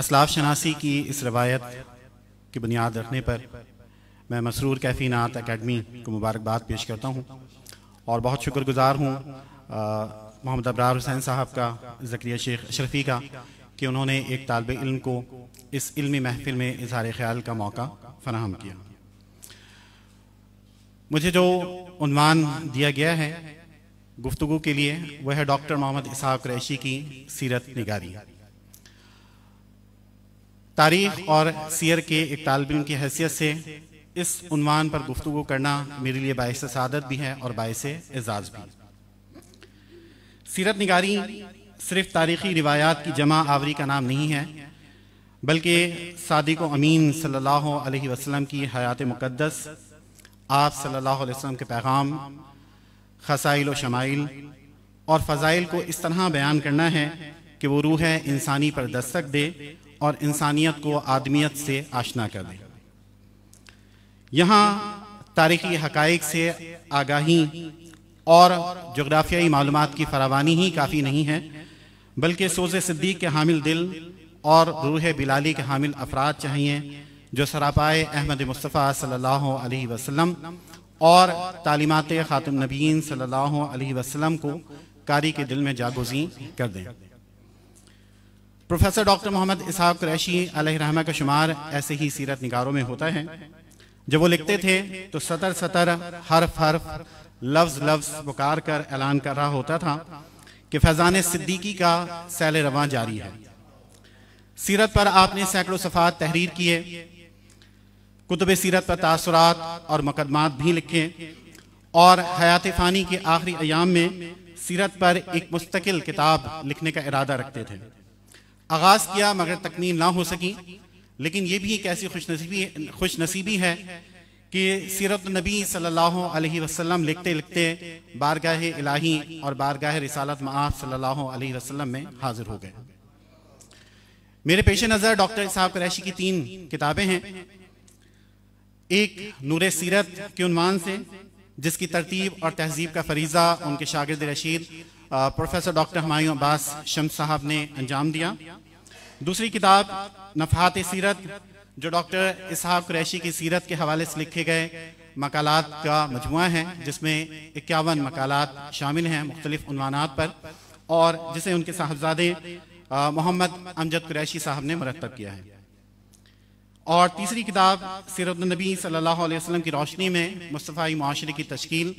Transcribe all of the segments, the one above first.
असलाफ शनासी की इस रवायत की बुनियाद रखने पर मैं मसरूर कैफी नात अकेडमी को मुबारकबाद पेश करता हूँ और बहुत शुक्रगुजार हूँ मोहम्मद अबरार हुसैन साहब का, ज़करिया शेख अशरफी का, कि उन्होंने एक तालिब इल्म को इस इल्मी महफिल में इज़हार ख्याल का मौका फराहम किया। मुझे जो उन्वान दिया गया है गुफ्तगू के लिए वह है डॉक्टर मोहम्मद इसहाक कुरैशी की सीरत निगारी। तारीख़ और सीयर के एक तालिब इल्म की हैसियत से इस उन्वान पर गुफ्तगू करना मेरे लिए बाइस सादत भी है और बाइस एजाज़ भी। सीरत निगारी सिर्फ तारीख़ी रिवायात की जमा आवरी का नाम नहीं है, बल्कि सादिक़ अमीन सल्लल्लाहु अलैहि वसल्लम की हयात मुक़द्दस, आप सल्लल्लाहु अलैहि वसल्लम के पैगाम, खसाइल व शमाइल और फ़ज़ाइल को इस तरह बयान करना है कि वो रूह इंसानी पर दस्तक दे और इंसानियत को आदमियत से आशना कर दे। यहाँ तारीख़ी हक़ाइक़ से आगाही और जोग्राफियाई मालूमात की फरावानी ही काफ़ी नहीं है, बल्कि सोज़े सिद्दीक़ के हामिल दिल और रूह बिलाली के हामिल अफराद चाहिए जो सरापाए अहमद मुस्तफ़ा सल्लल्लाहु अलैहि वसल्लम और तालीमात ख़ातम नबीयीन सल्लल्लाहु अलैहि वसल्लम को कारी के दिल में जागोज़ी कर दें। प्रोफेसर डॉक्टर मोहम्मद इसहाक कुरैशी अलैहि रहमा का शुमार ऐसे ही सीरत निगारों में होता है। जब वो लिखते थे तो सतर सतर हर्फ हर्फ लफ्ज़ लफ्ज़ पुकार कर ऐलान कर रहा होता था कि फैज़ान सिद्दीकी का सैल रवां जारी है। सीरत पर आपने सैकड़ों सफ़ात तहरीर किए, कुतुब सीरत पर तासुरात और मुकदमात भी लिखे और हयात फ़ानी के आखिरी अयाम में सीरत पर एक मुस्तकिल किताब लिखने का इरादा रखते थे। आगाज़ किया मगर तकमील ना हो सकी, लेकिन ये भी एक ऐसी खुशनसीबी है कि सीरत नबी सल्लल्लाहु अलैहि वसल्लम लिखते लिखते बारगाह इलाही और बारगाह रिसालत मआब सल्लल्लाहु अलैहि वसल्लम में हाजिर हो गए। मेरे पेश नज़र डॉक्टर इसहाक कुरैशी की 3 किताबें हैं। एक नूरे सीरत के उन्वान से, जिसकी तरतीब और तहजीब का फरीज़ा उनके शागिर्द रशीद प्रोफेसर डॉक्टर हुमायूं अब्बास शम्स साहब ने अंजाम दिया। दूसरी किताब नफ़हात सीरत, जो डॉक्टर इसहाक कुरैशी की सीरत के हवाले से लिखे गए मकालात का मजमुआ है, जिसमें 51 मकालात शामिल हैं मुख्तलिफ उन्वानात पर, और जिसे उनके साहबजादे मोहम्मद अमजद कुरैशी साहब ने मुरतब किया है। और तीसरी किताब सीरत नबी सल्लल्लाहु अलैहि वसल्लम की रोशनी में मुस्तफ़ाई मुआशरे की तश्कील,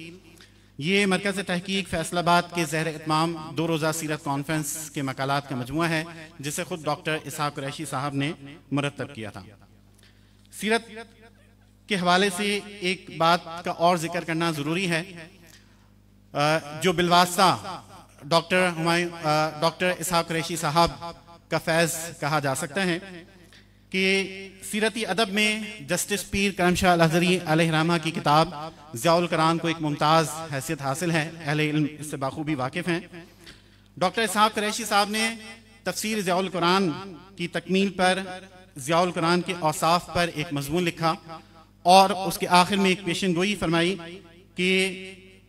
ये मरकज़ तहकीक फैसलाबाद के ज़हर इत्माम 2 रोज़ा सीरत कॉन्फ्रेंस के मकालात का मजमुआ है, जिसे खुद डॉक्टर इसहाक कुरैशी साहब ने मुरतब किया था। सीरत के हवाले से एक बात का और जिक्र करना ज़रूरी है, जो बिलवास्ता डॉक्टर इसहाक कुरैशी साहब का फैज़ कहा जा सकता है कि सीरती अदब में जस्टिस पीर करमशाह अल-अज़हरी अलैहि रहमा की किताब ज़ियाउल कुरान को एक मुमताज़ हैसियत हासिल है। अहले इल्म इससे बाखूबी वाकिफ़ हैं। डॉक्टर इसहाक कुरैशी साहब ने तफसीर ज़ियाउल कुरान की तकमील पर ज़ियाउल कुरान के औसाफ पर एक मज़मून लिखा और उसके आखिर में एक पेशन गोई फरमाई कि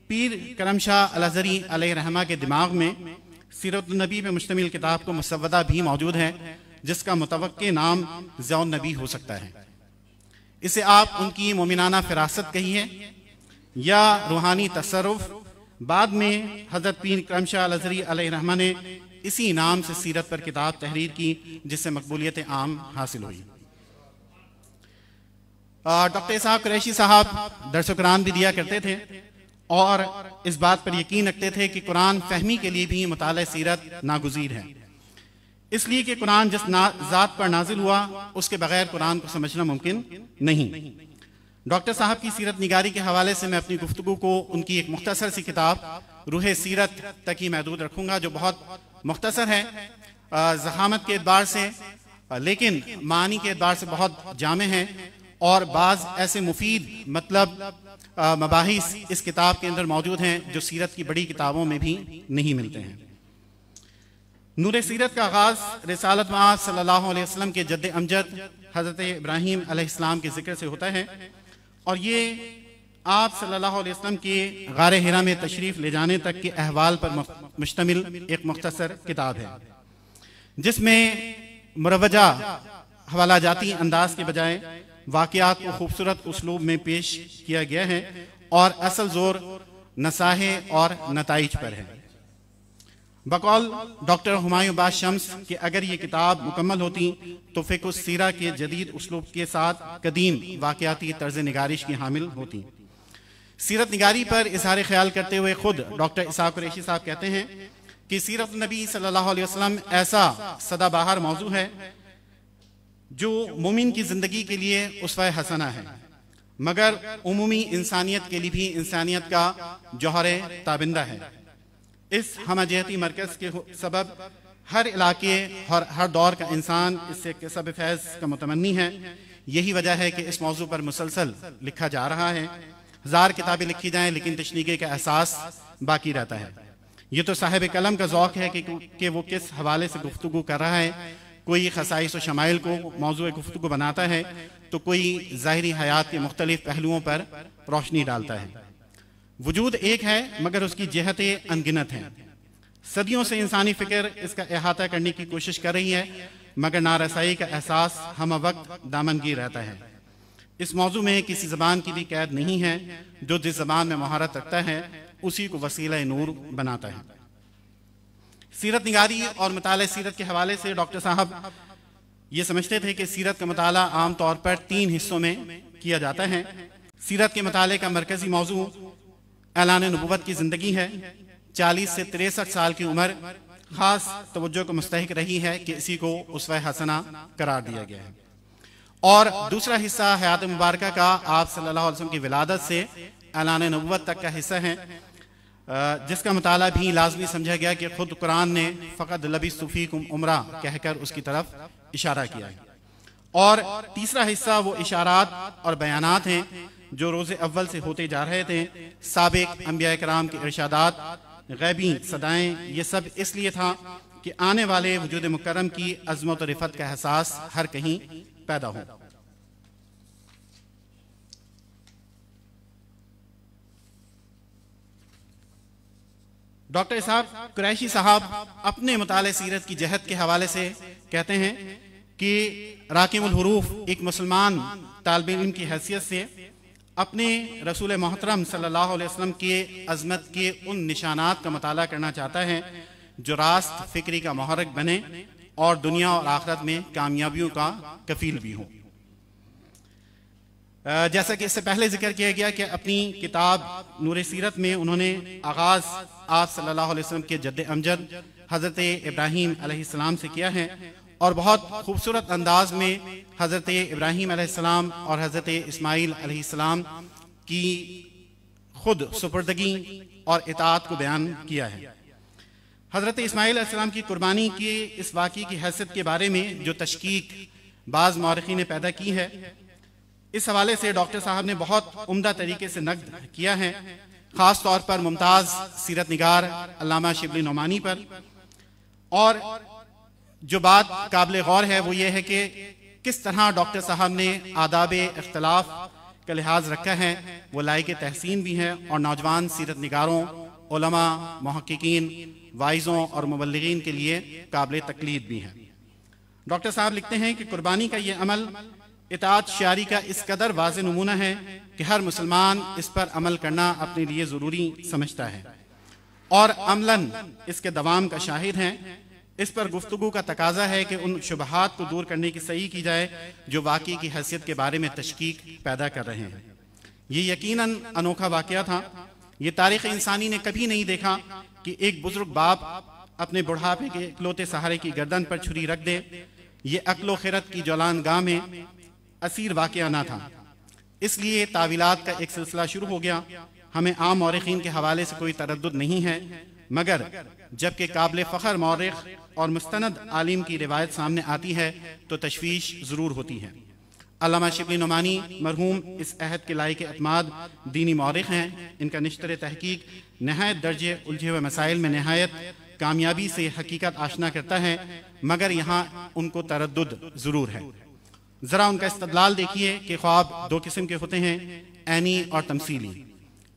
पीर करमशाह अल-अज़हरी अलैहि रहमा के दिमाग में सीरत नबी पर मुश्तमिल किताब को मुसव्वदा भी मौजूद है, जिसका मुतवक्के नाम ज़ियाउन नबी हो सकता है। इसे आप उनकी मोमिनाना फिरासत कहिए या रूहानी तसर्रुफ। बाद में हज़रत पीर करमशाह अल-अज़हरी अलैहि रहमा ने इसी नाम से सीरत पर किताब तहरीर की, जिससे मकबूलियत आम हासिल हुई। डॉक्टर इसहाक कुरैशी साहब दर्स कुरान भी दिया करते थे और इस बात पर यकीन रखते थे कि कुरान फहमी के लिए भी मुताला सीरत नागुज़ीर है, इसलिए कि कुरान जिस ज़ात पर नाजिल हुआ उसके बगैर कुरान को समझना मुमकिन नहीं। डॉक्टर साहब की सीरत निगारी के हवाले से मैं अपनी गुफ्तगू को उनकी एक मुख्तसर सी किताब रूह सीरत तक ही महदूद रखूँगा, जो बहुत मुख्तसर है ज़खामत के एतबार से, लेकिन मानी के एतबार से बहुत जामे हैं और बाज़ ऐसे मुफीद मबाहिस इस किताब के अंदर मौजूद हैं जो सीरत की बड़ी किताबों में भी नहीं मिलते हैं। नूरे सीरत का आगाज़ रिसालत मआब सल्लल्लाहु अलैहि वसल्लम के जद्द अमजद हज़रत इब्राहीम अलैहिस्सलाम के जिक्र से होता है और ये आप सल्लल्लाहु अलैहि वसल्लम के गारे हिरा में तशरीफ़ ले जाने तक के अहवाल पर मुश्तमिल एक मुख्तसर किताब है, जिसमें मुरवजा हवाला जाती अंदाज के बजाय वाक़यात को खूबसूरत उसलूब में पेश किया गया है और असल जोर नसाहे और नताइज पर है। बकौल डॉक्टर हुमायूं बाश शम्स कि अगर ये किताब मुकम्मल होती तो फ़िक़्ह सीरा के जदीद उसलूब के साथ कदीम वाक़याती तर्ज निगारिश की हामिल होती। सीरत निगारी पर इज़हार ख्याल करते हुए खुद डॉक्टर इसाक कुरैशी साहब कहते हैं कि सीरत नबी सल्लल्लाहु अलैहि वसल्लम ऐसा सदाबहार मौजू है जो मोमिन की ज़िंदगी के लिए उसवा हसना है, मगर उमूमी इंसानियत के लिए भी इंसानियत का जौहर ताबिंदा है। इस हमजहती मरकज़ के सबब हर इलाके और हर दौर का इंसान इससे कसब फैज़ का मुतमन्नी है। यही वजह है कि इस मौजू पर मुसलसल लिखा जा रहा है। 1000 किताबें लिखी जाएं लेकिन तशनीक़े का एहसास बाकी रहता है। ये तो साहिब कलम का ज़ौक़ है कि वो किस हवाले से गुफ्तगू कर रहा है। कोई खसाइस और शमाइल को मौजू गुफ्तगू बनाता है तो कोई ज़ाहिरी हयात के मुख्तलिफ पहलुओं पर रोशनी डालता है। वजूद एक है मगर उसकी जहतें अनगिनत हैं। सदियों से इंसानी फ़िक्र इसका अहाता करने की कोशिश कर रही है, मगर नारसाई का एहसास हम वक्त दामनगीर रहता है। इस मौजू में किसी ज़बान की भी कैद नहीं है। जो जिस ज़बान में महारत रखता है उसी को वसीला नूर बनाता है। सीरत निगारी और मुताले सीरत के हवाले से डॉक्टर साहब ये समझते थे कि सीरत का मुताला आम तौर पर 3 हिस्सों में किया जाता है। सीरत के मुताले का मरकजी मौजू ऐलान नबुव्वत की ज़िंदगी है। 40 से 63 साल की उम्र खास तवज्जो को मुस्तहिक रही है कि इसी को उसवा हसना करार दिया गया है। और दूसरा हिस्सा हयात मुबारका का आप सल्लल्लाहु अलैहि वसल्लम की विलादत से ऐलान नबुव्वत तक का हिस्सा है, जिसका मुताला भी लाजमी समझा गया कि खुद कुरान ने फ़क़द लबिस्तु फ़ीकुम उम्रा कहकर उसकी तरफ इशारा किया है। और तीसरा हिस्सा वो इशारात और बयानात हैं जो रोज़े अव्वल से होते जा रहे थे। साबिक़ अंबिया कराम के इरशादात, गैबी सदाएं, ये सब इसलिए था कि आने वाले वजूद मुकर्रम की अज़मत और रिफ़त का एहसास हर कहीं पैदा हो। डॉक्टर इसाक कुरैशी साहब अपने मुताले सीरत की जहत के हवाले से कहते हैं कि राकिमुल हुरूफ एक मुसलमान तालिब इल्म की हैसियत से अपने रसूल मोहतरम सल्लल्लाहु अलैहि वसल्लम के अज़मत के उन निशानात का मुताला करना चाहता है जो रास्त फ़िक्री का मुहर्रिक बने और दुनिया और आखिरत में कामयाबियों का कफील भी हो। जैसा कि इससे पहले जिक्र किया गया कि अपनी किताब नूर सीरत में उन्होंने आगाज़ आप सल्लल्लाहु अलैहि वसल्लम के जद्द अमजद हज़रत इब्राहीम अलैहिस्सलाम से किया है और बहुत खूबसूरत अंदाज में हज़रत इब्राहीम अलैहिस्सलाम और हज़रत इस्माईल अलैहिस्सलाम की खुद सुपुर्दगी और इताअत को बयान किया है। हज़रत इस्माईल अलैहिस्सलाम की कुर्बानी के इस वाक़ई की हैसियत के बारे में जो तशकीक बाज़ मौरख़ीन ने पैदा की है, इस हवाले से डॉक्टर साहब ने बहुत उम्दा तरीके से नक़्द किया है, ख़ास तौर पर मुमताज़ सीरत निगार अल्लामा शिबली नोमानी पर। और जो बात काबिल गौर है वो ये है कि किस तरह डॉक्टर साहब ने आदाब इख्तिलाफ का लिहाज रखा है। वो लायक तहसीन भी है और नौजवान सीरत निगारों, उलमा, मुहक्किकीन, वाइज़ों और मुबल्लिगीन के लिए काबिल तकलीद भी है। डॉक्टर साहब लिखते हैं कि कुर्बानी का ये अमल इताअत शारी का इस कदर वाज़ेह नमूना है कि हर मुसलमान इस पर अमल करना अपने लिए ज़रूरी समझता है और अमलन इसके दवाम का शाहिद है। इस पर गुफ्तगू का तकाजा है कि उन शुबहात को दूर करने की सही की जाए जो वाक़ई की हैसियत के बारे में तशकीक पैदा कर रहे हैं। ये यकीनन अनोखा वाक़या था। ये तारीख़ इंसानी ने कभी नहीं देखा कि एक बुजुर्ग बाप अपने बुढ़ापे के इकलौते सहारे की गर्दन पर छुरी रख दे। ये अक्ल खिरत की जौलान गाह में असीर वाक़या ना था, इसलिए तावीलात का एक सिलसिला शुरू हो गया। हमें आम मौरख़ीन के हवाले से कोई तरद्दुद नहीं है, मगर जबकि काबिल फ़ख्र मौरख़ और मुस्तनद आलिम की रिवायत सामने आती है तो तशवीश ज़रूर होती है। अल्लामा शिबली नोमानी मरहूम इस अहद के लायक एतमाद दीनी मौरख़ हैं। इनका निश्तर तहकीक नहायत दर्जे उलझे हुए मसाइल में नहायत कामयाबी से हकीकत आशना करता है, मगर यहाँ उनको तरद्दुद ज़रूर है। ज़रा उनका इस्तदलाल देखिए कि ख्वाब 2 किस्म के होते हैं, ऐनी और तमसीली।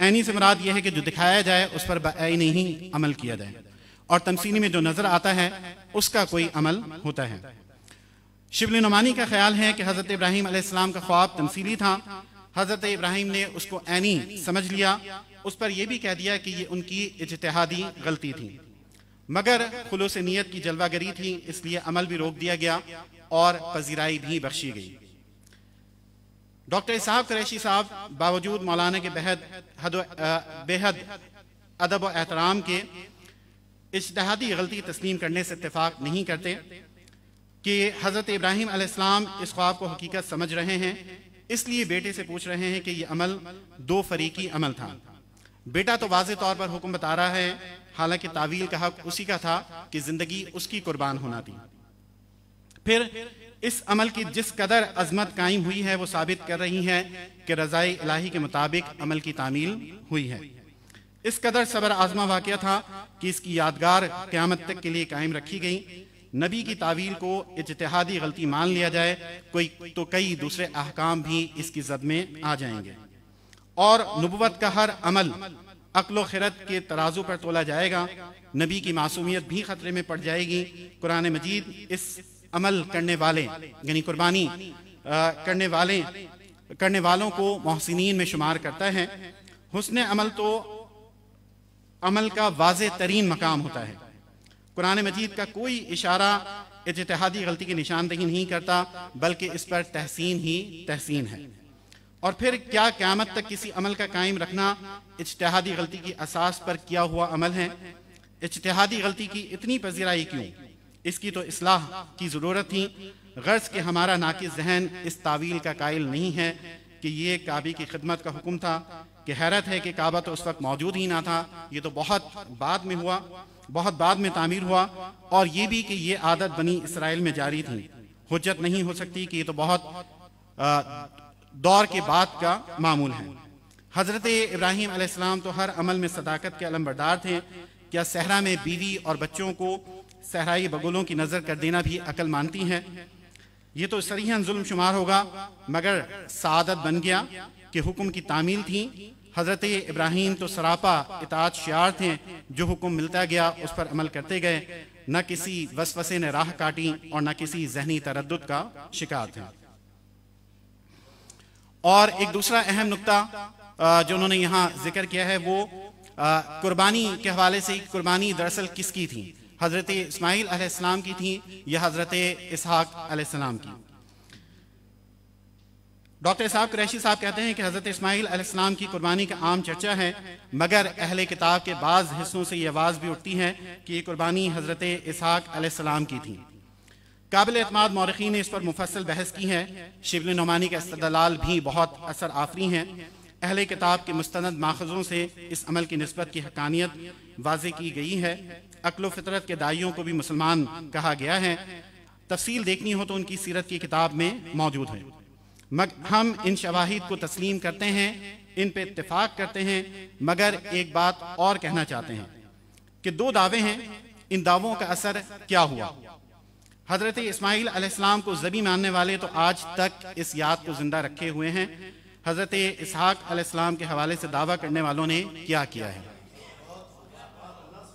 ऐनी से मुराद यह है कि जो दिखाया जाए उस पर बआईनी ही अमल किया जाए, और तमसीली में जो नज़र आता है उसका कोई अमल होता है। शिबली नुमानी का ख्याल है कि हज़रत इब्राहीम अलैहिस्सलाम का ख्वाब तमसीली था। हज़रत इब्राहीम ने उसको ऐनी समझ लिया, उस पर यह भी कह दिया कि ये उनकी इज्तिहादी गलती थी, मगर खुलूस नीयत की जलवागरी थी, इसलिए अमल भी रोक दिया गया और पजीराई भी बख्शी गई। डॉक्टर इसहाक कुरैशी साहब बावजूद मौलाना के बेहद अदब और एहतराम के इज्तिहादी गलती तस्लीम करने से इत्तेफाक नहीं करते कि हज़रत इब्राहीम अलैहिस्सलाम इस ख्वाब को हकीकत समझ रहे हैं, इसलिए बेटे से पूछ रहे हैं कि यह अमल दो फरीकी अमल था। बेटा तो वाज़ेह तौर पर हुक्म बता रहा है, हालांकि तावील का हक उसी का था कि जिंदगी उसकी कुर्बान होना थी। फिर इस अमल की जिस कदर अजमत कायम हुई है वो साबित कर रही है कि रज़ाए इलाही के मुताबिक अमल की तामील हुई है। इस कदर सबर आजमा वाक़या था कि इसकी यादगार क़यामत तक के लिए कायम रखी गई। नबी की तावील को इज्तिहादी गलती मान लिया जाए तो कई दूसरे अहकाम भी इसकी जद में आ जाएंगे और नबुव्वत का हर अमल अक्ल खिरत के तराजू पर तोला जाएगा। नबी की मासूमियत भी खतरे में पड़ जाएगी। कुरान मजीद इस अमल करने वाले यानी कुर्बानी करने वालों को मोहसिनीन में शुमार करता है। हुस्न अमल तो अमल का वाज़ेह तरीन मकाम होता है। कुरान मजीद का कोई इशारा इज्तिहादी गलती की निशानदेही नहीं करता, बल्कि इस पर तहसीन ही तहसीन है। और फिर क्या क़यामत तक किसी अमल का कायम रखना इज्तिहादी गलती की असास पर किया हुआ अमल है? इज्तिहादी गलती की इतनी पजीराई क्यों? इसकी तो इस्लाह की ज़रूरत थी। गर्ज के हमारा नाकिस जहन इस तावील का कायल नहीं है कि ये काबे की खिदमत का हुक्म था, कि हैरत है कि काबा तो उस वक्त मौजूद ही ना था, ये तो बहुत बाद में हुआ, बहुत बाद में तामीर हुआ, और ये भी कि ये आदत बनी इसराइल में जारी थी। हुज्जत नहीं हो सकती कि ये तो बहुत दौर के बाद का मामूल है। हज़रत इब्राहीम अलैहिस्सलाम तो हर अमल में सदाकत के अलमबरदार थे। क्या सहरा में बीवी और बच्चों को सहराई बगुलों की नज़र कर देना भी अकल मानती है? ये तो सरीहन जुल्म शुमार होगा, मगर सादत बन गया कि हुक्म की तामील थी। हज़रत इब्राहीम तो सरापा इताअत शियार थे, जो हुक्म मिलता गया उस पर अमल करते गए, न किसी वसवसे ने राह काटी और न किसी जहनी तरद्दुद का शिकार थे। और एक दूसरा अहम नुक्ता जो उन्होंने यहाँ जिक्र किया है वो कुर्बानी के हवाले से। कुर्बानी दरअसल किसकी थी? हज़रत इस्माइल अलैहिस्सलाम की थी या हज़रत इसहाक अलैहिस्सलाम की? डॉक्टर इसहाक कुरैशी साहब कहते हैं कि हज़रत इस्माइल अलैहिस्सलाम की कुर्बानी का आम चर्चा है, मगर अहले किताब के बाज़ हिस्सों से ये आवाज़ भी उठती है कि ये कुर्बानी हज़रत इसहाक अलैहिस्सलाम की थी। काबिल एतमाद मौरखीन ने इस पर मुफस्सल बहस की है। शिबली नुमानी का इस्तदलाल भी बहुत असर आफरी हैं। अहले किताब के मुस्तनद माखज़ों से इस अमल की निस्बत की हक़ानियत वाज़े की गई है। अक्ल फितरत के दाइयों को भी मुसलमान कहा गया है। तफसील देखनी हो तो उनकी सीरत की किताब में मौजूद है। हम इन शवाहिद को तस्लीम करते हैं, इन पे इत्तेफाक करते हैं, मगर एक बात और कहना चाहते हैं कि दो दावे हैं, इन दावों का असर क्या हुआ? हज़रत इस्माइल अलैहिस्सलाम को ज़बी मानने वाले तो आज तक इस याद को जिंदा रखे हुए हैं। हज़रत इसहाक अलैहिस्सलाम के हवाले से दावा करने वालों ने क्या किया है?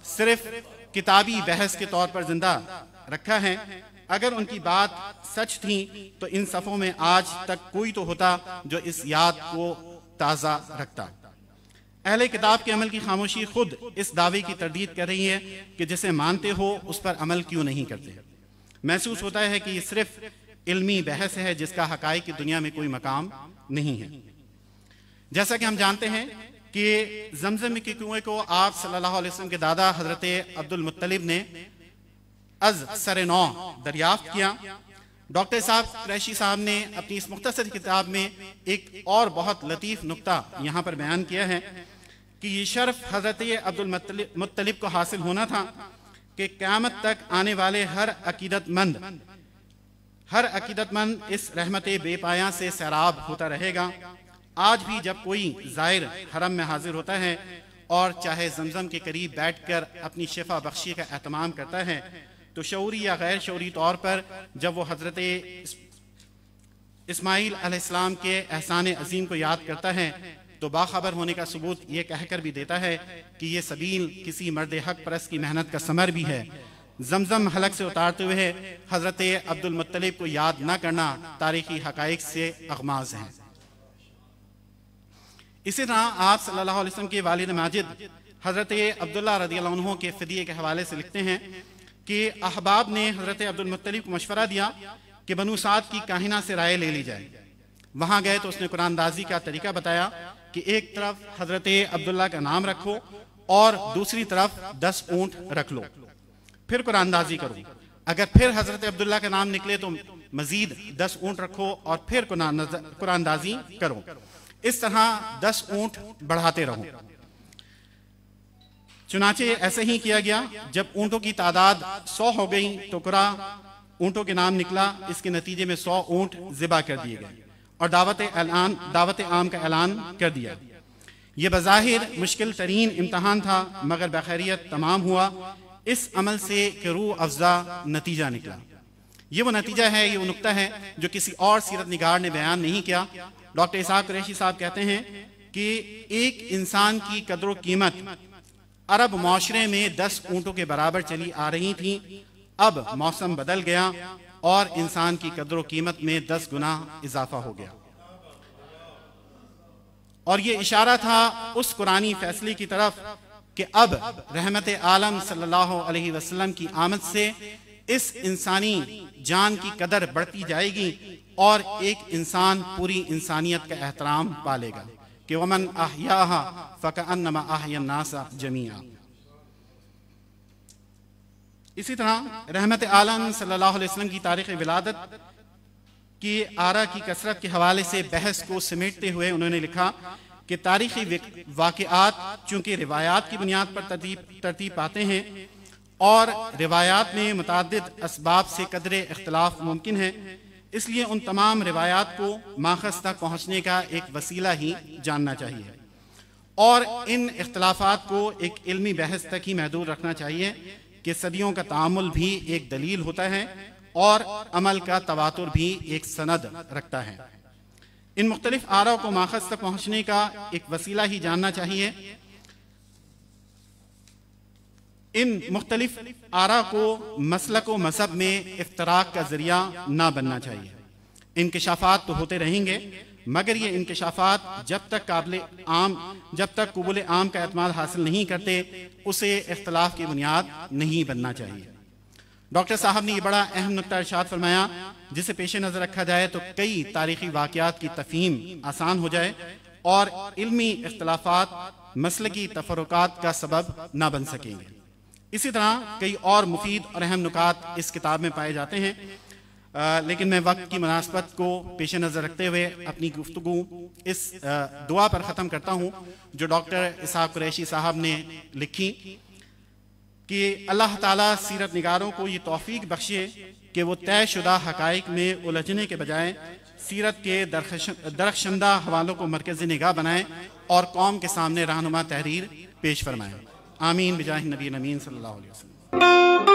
सिर्फ किताबी बहस के तौर पर जिंदा रखा है। अगर उनकी बात सच थी तो इन सफ़ों में आज तक कोई तो होता जो इस याद को ताज़ा रखता। अहले किताब के अमल की खामोशी खुद इस दावे की तरदीद कर रही है कि जिसे मानते हो उस पर अमल क्यों नहीं करते। महसूस होता है कि ये सिर्फ इल्मी बहस है जिसका हक़ाइक़ की दुनिया में कोई मकाम नहीं है। जैसा कि हम जानते हैं कि जमजम के कुएं को आप सल्लल्लाहु अलैहि वसल्लम के दादा हज़रत अब्दुल मुत्तलिब ने अज सरे नौ दरियाफ्त किया। डॉक्टर साहब कुरैशी साहब ने अपनी इस मुख्तसर किताब में एक और बहुत लतीफ़ नुक्ता यहाँ पर बयान किया है कि ये शर्फ हज़रत अब्दुल मुत्तलिब को हासिल होना था कि क़यामत तक आने वाले हर अकीदतमंद इस रहमत बेपाया से सैराब होता रहेगा। आज भी जब कोई ज़ायर हरम में हाजिर होता है और चाहे जमजम के करीब बैठकर अपनी शिफा बख्शी का एहतमाम करता है तो शऊरी या गैर शऊरी तौर पर जब वो हज़रत इस्माइल अलैहिस्सलाम के एहसान अजीम को याद करता है तो बाखबर होने का सबूत ये कहकर भी देता है कि ये सबील किसी मर्द हक परस्त की मेहनत का समर भी है। जमजम हलक से उतारते हुए हजरत अब्दुल मुत्तलिब को याद न करना तारीखी हकाइक से अगमाज है। इसी तरह आप सल्लल्लाहु अलैहि वसल्लम के वालिद माजिद हजरत अब्दुल्ला रज़ियल्लाहु अन्हु के फ़िदिये के हवाले से लिखते हैं कि अहबाब ने हजरत अब्दुल मुत्तलिब को मशवरा दिया कि बनु साद की काहिना से राय ले ली जाए। वहां गए तो उसने कुरानदाजी का तरीका बताया कि एक तरफ हजरत अब्दुल्ला का नाम रखो और दूसरी तरफ 10 ऊंट रख लो, फिर कुरानदाजी करो। अगर फिर हजरत अब्दुल्ला का नाम निकले तो मजीद 10 ऊंट रखो और फिर कुरानदाजी करो। इस तरह 10 ऊंट बढ़ाते रहो। चुनाचे ऐसे ही किया गया। जब ऊंटों की तादाद 100 हो गई तो कुरा ऊंटों के नाम निकला। इसके नतीजे में 100 ऊंट ज़िबा कर दिए गए और दावत आम का ऐलान कर दिया। यह बज़ाहिर मुश्किल तरीन इम्तहान था, मगर बखैरियत तमाम हुआ। इस अमल से रूह अफ़ज़ा नतीजा निकला। ये वो नतीजा है, ये वो नुक्ता है जो किसी और सीरत निगार ने बयान नहीं किया। डॉक्टर इसहाक कुरैशी साहब कहते हैं कि एक इंसान की कदर कीमत अरब माशरे में 10 ऊंटों के बराबर चली आ रही थी। अब मौसम बदल गया और इंसान की कदर कीमत में 10 गुना इजाफा हो गया। और ये इशारा था उस कुरानी फैसले की तरफ कि अब रहमत आलम सल्लल्लाहु अलैहि वसल्लम की आमद से इस इंसानी जान की कदर बढ़ती जाएगी और एक इंसान पूरी इंसानियत का एहतराम पालेगा कि वमन अहयाहा फकअन्नमा अहयन नासा जमीआ। इसी तरह रहमत आलम सल्लल्लाहु अलैहि वसल्लम की तारीख़ विलादत की आरा की कसरत के हवाले से बहस को समेटते हुए उन्होंने लिखा कि तारीख़ी वाक़िआत चूँकि रिवायात की बुनियाद पर तरतीब पाते हैं और रिवायात में मुतअद्दिद असबाब से कदरे इख्तिलाफ मुमकिन है, इसलिए उन तमाम रिवायात को माखज़ तक पहुँचने का एक वसीला ही जानना चाहिए और इन इख्तिलाफात को एक इल्मी बहस तक ही महदूद रखना चाहिए कि सदियों का तामुल भी एक दलील होता है और अमल का तवातुर भी एक सनद रखता है। इन मुख्तलिफ आरा को माखज़ तक पहुँचने का एक वसीला ही जानना चाहिए। इन मुख्तलिफ आरा को मसलक व मजहब में इफ्तराक का जरिया ना बनना चाहिए। इंकशाफात तो होते रहेंगे, मगर ये इंकशाफात जब तक कबूल आम का एतमाद हासिल नहीं करते उसे इख्तलाफ की बुनियाद नहीं बनना चाहिए। डॉक्टर साहब ने ये बड़ा अहम नुक्ता इरशाद फरमाया जिसे पेश नज़र रखा जाए तो कई तारीखी वाक़यात की तफ़हीम आसान हो जाए और इल्मी इख्तलाफात मसलकी तफरुकात का सबब ना बन सकेंगे। इसी तरह कई और मुफीद और अहम नुकात इस किताब में पाए जाते हैं, लेकिन मैं वक्त की मुनासबत को पेश नज़र रखते हुए अपनी गुफ्तगू इस दुआ पर ख़त्म करता हूँ जो डॉक्टर इसहाक कुरैशी साहब ने लिखी कि अल्लाह ताला सीरत निगारों को ये तौफीक बख्शे कि वो तयशुदा हकाइक में उलझने के बजाय सीरत के दरख्शंदा हवालों को मरकज़ी निगाह बनाएं और कौम के सामने रहनुमा तहरीर पेश फरमाएं। आमीन बिजाहि नबी अमीन सल्लल्लाहु अलैहि वसल्लम।